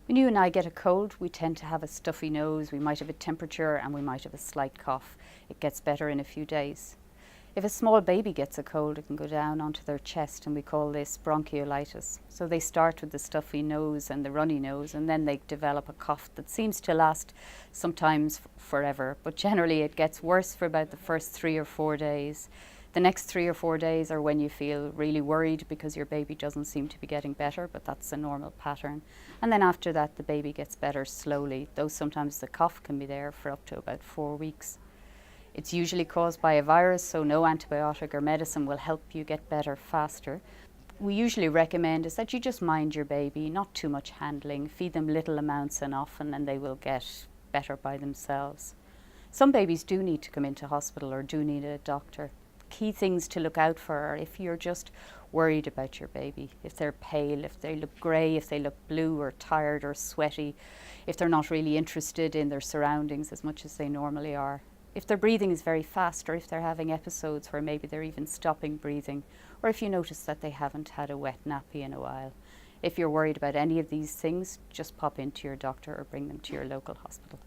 When you and I get a cold, we tend to have a stuffy nose, we might have a temperature, and we might have a slight cough. It gets better in a few days. If a small baby gets a cold, it can go down onto their chest, and we call this bronchiolitis. So they start with the stuffy nose and the runny nose, and then they develop a cough that seems to last sometimes forever, but generally it gets worse for about the first 3 or 4 days. The next 3 or 4 days are when you feel really worried because your baby doesn't seem to be getting better, but that's a normal pattern. And then after that, the baby gets better slowly, though sometimes the cough can be there for up to about 4 weeks. It's usually caused by a virus, so no antibiotic or medicine will help you get better faster. We usually recommend is that you just mind your baby, not too much handling, feed them little amounts and often, and they will get better by themselves. Some babies do need to come into hospital or do need a doctor. Key things to look out for are if you're just worried about your baby, if they're pale, if they look grey, if they look blue or tired or sweaty, if they're not really interested in their surroundings as much as they normally are. If their breathing is very fast, or if they're having episodes where maybe they're even stopping breathing, or if you notice that they haven't had a wet nappy in a while. If you're worried about any of these things, just pop into your doctor or bring them to your local hospital.